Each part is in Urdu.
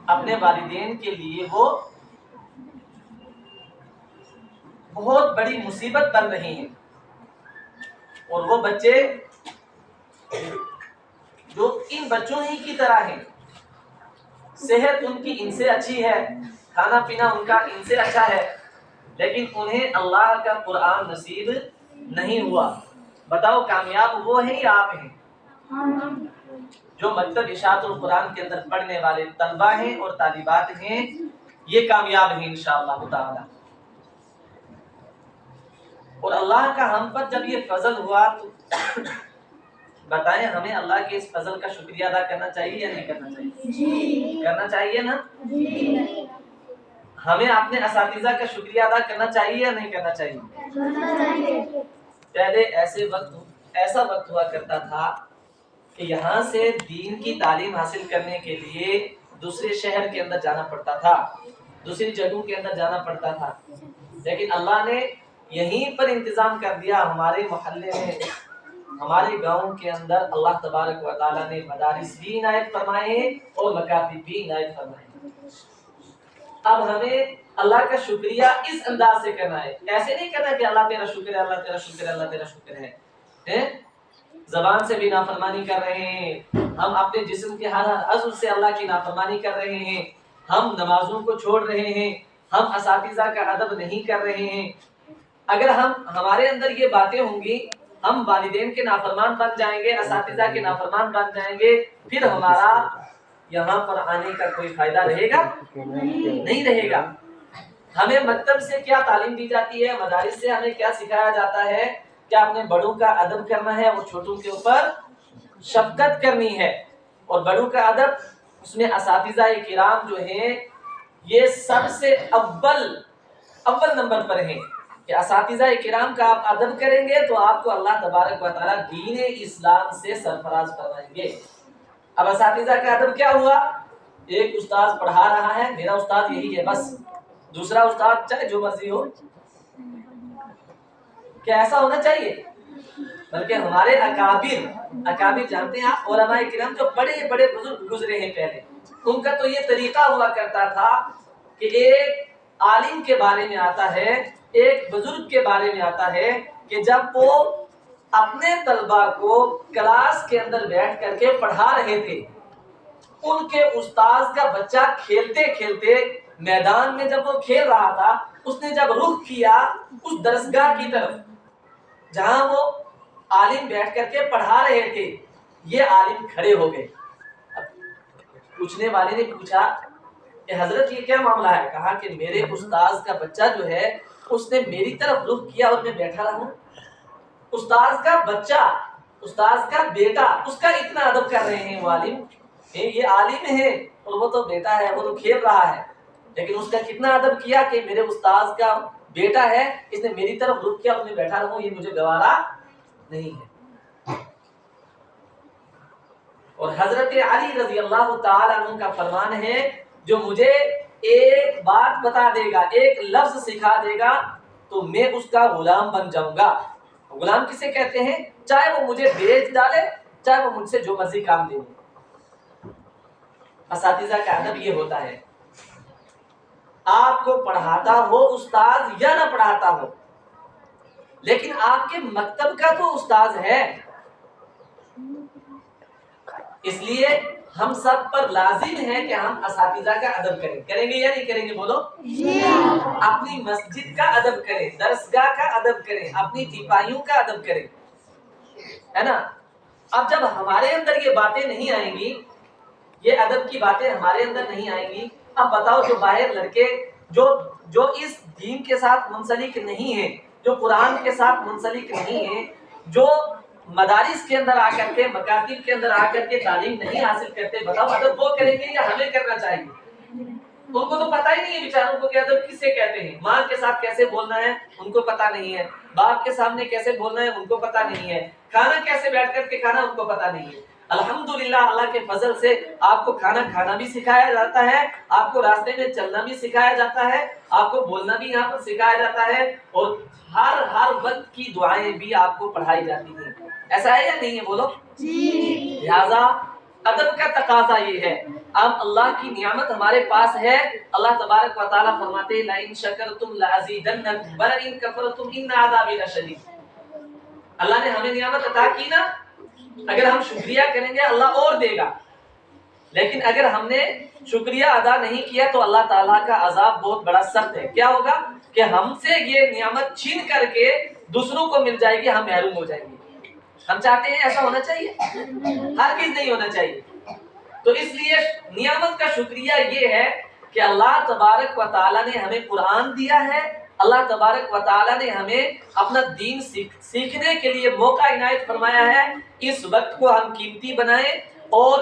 اپنے والدین کے لیے وہ بہت بڑی مصیبت بن رہی ہیں، اور وہ بچے جو ان بچوں ہی کی طرح ہیں، صحت ان کی ان سے اچھی ہے، کھانا پینا ان کا ان سے اچھا ہے، لیکن انہیں اللہ کا قرآن نصیب نہیں ہوا۔ بتاؤ کامیاب وہ ہیں یا آپ ہیں؟ جو مکتب اشاعت القرآن کے اندر پڑھنے والے طلبہ ہیں اور طالبات ہیں، یہ کامیاب ہیں انشاءاللہ تعالی۔ اور اللہ کا ہم پر جب یہ فضل ہوا تو بتائیں ہمیں اللہ کے اس فضل کا شکریہ ادا کرنا چاہیے یا نہیں کرنا چاہیے؟ جی کرنا چاہیے نا؟ جی ہمیں اپنے اساتذہ کا شکریہ ادا کرنا چاہیے یا نہیں کرنا چاہیے؟ پہلے ایسا وقت ہوا کرتا تھا کہ یہاں سے دین کی تعلیم حاصل کرنے کے لیے دوسرے شہر کے اندر جانا پڑتا تھا، دوسری جگہوں کے اندر جانا پڑتا تھا، لیکن اللہ نے یہیں پر انتظام کر دیا۔ ہمارے محلے میں، ہمارے گاؤں کے اندر اللہ تبارک و تعالیٰ نے مدارس بھی عنایت فرمائے ہیں اور مکاتب بھی عنایت فرمائے ہیں۔ اب ہمیں اللہ کا شکریہ اس انداز سے کرنا ہے، ایسے نہیں کرنا کہ اللہ تیرا شکر ہے، اللہ تیرا شکر ہے، اللہ تیرا شکر ہے۔ زبان سے بھی نافرمانی کر رہے ہیں، ہم اپنے جسم کے ہر عضو سے اللہ کی نافرمانی کر رہے ہیں، ہم نمازوں کو چھوڑ رہے ہیں، ہم اساتذہ کا ادب نہیں کر رہے ہیں۔ اگر ہمارے اندر یہ باتیں ہوں گی، ہم والدین کے نافرمان بن جائیں گے، اساتذہ کے نافرمان بن جائیں گے، پھر ہمارا یہاں پر آنے کا کوئی فائدہ رہے گا؟ نہیں رہے گا۔ ہمیں مکتب سے کیا تعلیم دی جاتی ہے، مدارس سے ہمیں کیا سکھایا جاتا ہے؟ کیا اپنے بڑوں کا ادب کرنا ہے اور چھوٹوں کے اوپر شفقت کرنی ہے، اور بڑوں کا ادب اس میں اساتذہ کرام جو ہیں یہ سب سے اول نمبر پر ہیں کہ اساتذہ کرام کا آپ ادب کریں گے تو آپ کو اللہ تبارک و تعالیٰ دین اسلام سے سرفراز کروائیں گے۔ اب اساتذہ کا ادب کیا ہوا؟ ایک استاد پڑھا رہا ہے، میرا استاد یہی ہے بس، دوسرا استاد چاہے جو مرضی ہو، کیا ایسا ہونا چاہیے؟ بلکہ ہمارے اکابر جانتے ہیں آپ، علماء کرام جو بڑے بڑے بزرگ گزرے ہیں پہلے، ان کا تو یہ طریقہ ہوا کرتا تھا کہ ایک عالم کے بارے میں آتا ہے، ایک بزرگ کے بارے میں آتا ہے کہ جب وہ اپنے طلبہ کو کلاس کے اندر بیٹھ کر کے پڑھا رہے تھے، ان کے استاذ کا بچہ کھیلتے کھیلتے میدان میں جب وہ کھیل رہا تھا، اس نے جب رخ کیا اس درسگاہ کی طرف جہاں وہ عالم بیٹھ کر کے پڑھا رہے تھے، یہ عالم کھڑے ہو گئے۔ پوچھنے والے نے پوچھا کہ حضرت یہ کیا معاملہ ہے؟ کہا کہ میرے استاذ کا بچہ جو ہے اس نے میری طرف رخ کیا اور میں بیٹھا رہا ہوں۔ استاذ کا بچہ، استاذ کا بیٹا، اس کا اتنا ادب کر رہے ہیں وہ عالم، یہ عالم ہے اور وہ تو بیٹا ہے، وہ تو کھیل رہا ہے، لیکن اس کا کتنا ادب کیا کہ میرے استاذ کا بیٹا ہے، اس نے میری طرف رخ کیا اور میں بیٹھا رہا ہوں، یہ مجھے گوارا نہیں ہے۔ اور حضرت علی رضی اللہ تعالی عنہ کا فرمان ہے جو مجھے ایک بات بتا دے گا، ایک لفظ سکھا دے گا تو میں اس کا غلام بن جاؤں گا۔ غلام کسے کہتے ہیں؟ چاہے وہ مجھے بیچ ڈالے، چاہے وہ مجھ سے جو مرضی کام دے۔ اساتذہ کا ادب یہ ہوتا ہے، آپ کو پڑھاتا ہو استاد یا نہ پڑھاتا ہو، لیکن آپ کے مکتب کا تو استاد ہے، اس لیے ہم سب پر لازم ہے کہ ہم اساتذہ کا ادب کریں۔ کریں گے یا نہیں کریں گے؟ بولو جی۔ اپنی مسجد کا ادب کریں، درسگاہ کا ادب کریں، اپنی تیپائیوں کا ادب کریں، ہے نا؟ اب جب ہمارے اندر یہ باتیں نہیں آئیں گی، یہ ادب کی باتیں ہمارے اندر نہیں آئیں گی، اب بتاؤ جو باہر لڑکے جو اس دین کے ساتھ منسلک نہیں ہیں، جو قرآن کے ساتھ منسلک نہیں ہیں، جو مدارس کے اندر آ کر کے، مکاتب کے اندر آ کر کے تعلیم نہیں حاصل کرتے، بتاؤ ادب وہ کریں گے یا ہمیں کرنا چاہیے؟ ان کو تو پتہ ہی نہیں ہے بیچاروں کو کہ ادب کسے کہتے ہیں، ماں کے ساتھ کیسے بولنا ہے ان کو پتہ نہیں ہے، باپ کے سامنے کیسے بولنا ہے ان کو پتہ نہیں ہے، کھانا کیسے بیٹھ کر کے کھانا ان کو پتہ نہیں ہے۔ الحمدللہ اللہ کے فضل سے آپ کو کھانا کھانا بھی سکھایا جاتا ہے، آپ کو راستے میں چلنا بھی سکھایا جاتا ہے، آپ کو بولنا بھی یہاں پر سکھایا جاتا ہے، اور ہر وقت کی دعائیں بھی آپ کو پڑھائی جاتی ہیں۔ ایسا ہے یا نہیں ہے؟ بولو جی۔ لہٰذا ادب کا تقاضا یہ ہے. اب اللہ کی نعمت ہمارے پاس ہے. اللہ تبارک و تعالیٰ فرماتے ہیں لَإِن شَكَرْتُمْ لَأَزِيدَنَّكُمْ وَلَئِن كَفَرْتُمْ إِنَّ عَذَابِي لَشَدِيدٌ. اللہ نے ہمیں نعمت عطا کی نا, اگر ہم شکریہ کریں گے اللہ اور دے گا. لیکن اگر ہم نے شکریہ ادا نہیں کیا تو اللہ تعالیٰ کا عذاب بہت بڑا سخت ہے. کیا ہوگا کہ ہم سے یہ نعمت چھین کر کے دوسروں کو مل جائے گی, ہم محروم ہو جائیں گے. ہم چاہتے ہیں ایسا ہونا چاہیے؟ ہرگز نہیں ہونا چاہیے. تو اس لیے نعمت کا شکریہ یہ ہے کہ اللہ تبارک و تعالیٰ نے ہمیں قرآن دیا ہے, اللہ تبارک و تعالیٰ نے ہمیں اپنا دین سیکھنے کے لیے موقع عنایت فرمایا ہے. اس وقت کو ہم قیمتی بنائیں اور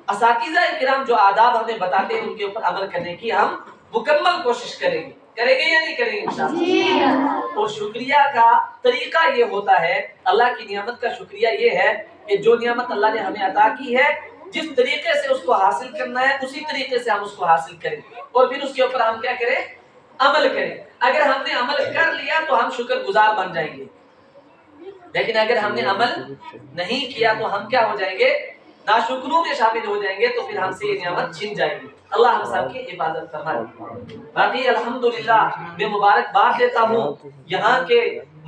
اساتذہ کرام جو آداب ہمیں بتاتے ہیں ان کے اوپر عمل کرنے کی ہم مکمل کوشش کریں گے. کریں گے یا نہیں کریں گے انشاءاللہ؟ اور شکریہ کا طریقہ یہ ہوتا ہے, اللہ کی نعمت کا شکریہ یہ ہے کہ جو نعمت اللہ نے ہمیں عطا کی ہے جس طریقے سے اس کو حاصل کرنا ہے اسی طریقے سے ہم اس کو حاصل کریں اور پھر اس کے اوپر ہم کیا کریں؟ عمل کریں. اگر ہم نے عمل کر لیا تو ہم شکر گزار بن جائیں گے, لیکن اگر ہم نے عمل نہیں کیا تو ہم کیا ہو جائیں گے؟ ناشکروں میں شامل ہو جائیں گے, تو پھر ہم سے یہ نعمت چھن جائے گی. اللہ ہم سب کی حفاظت فرمائے. باقی الحمدللہ میں مبارکباد دیتا ہوں یہاں کے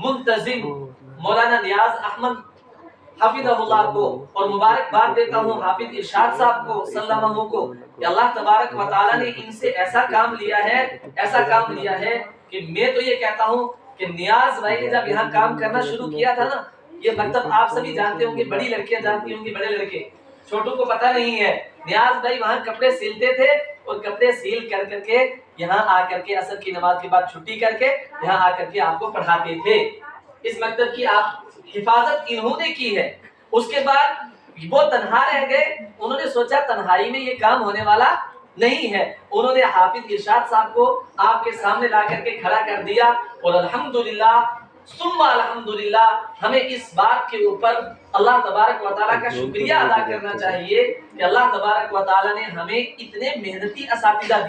منتظم مولانا نیاز احمد حافظ اللہ کو, اور مبارکباد دیتا ہوں حافظ ارشاد صاحب کو سلامہ کو کہ اللہ تبارک و تعالیٰ نے ان سے ایسا کام لیا ہے کہ میں تو یہ کہتا ہوں کہ نیاز بھائی نے جب یہاں کام کرنا شروع کیا تھا نا, یہ مکتب آپ سبھی جانتے ہوں گے, بڑی لڑکیاں جانتی ہوں گی, بڑے لڑکے, چھوٹوں کو پتہ نہیں ہے. نیاز بھائی وہاں کپڑے سلتے تھے اور کپڑے سیل کر کر کے یہاں آ کر کے عصر کی نماز کے بعد چھٹی کر کے یہاں آ کر کے آپ کو پڑھاتے تھے. اس مکتب کی آپ حفاظت انہوں نے کی ہے. اس کے بعد وہ تنہا رہ گئے, انہوں نے سوچا تنہائی میں یہ کام ہونے والا نہیں ہے, انہوں نے حافظ ارشاد صاحب کو آپ کے سامنے لا کر کے کھڑا کر دیا. اور الحمدللہ ثم الحمدللہ ہمیں اس بات کے اوپر اللہ تبارک و تعالیٰ کا شکریہ ادا کرنا چاہیے کہ اللہ تبارک و تعالیٰ نے ہمیں اتنے محنتی اساتذہ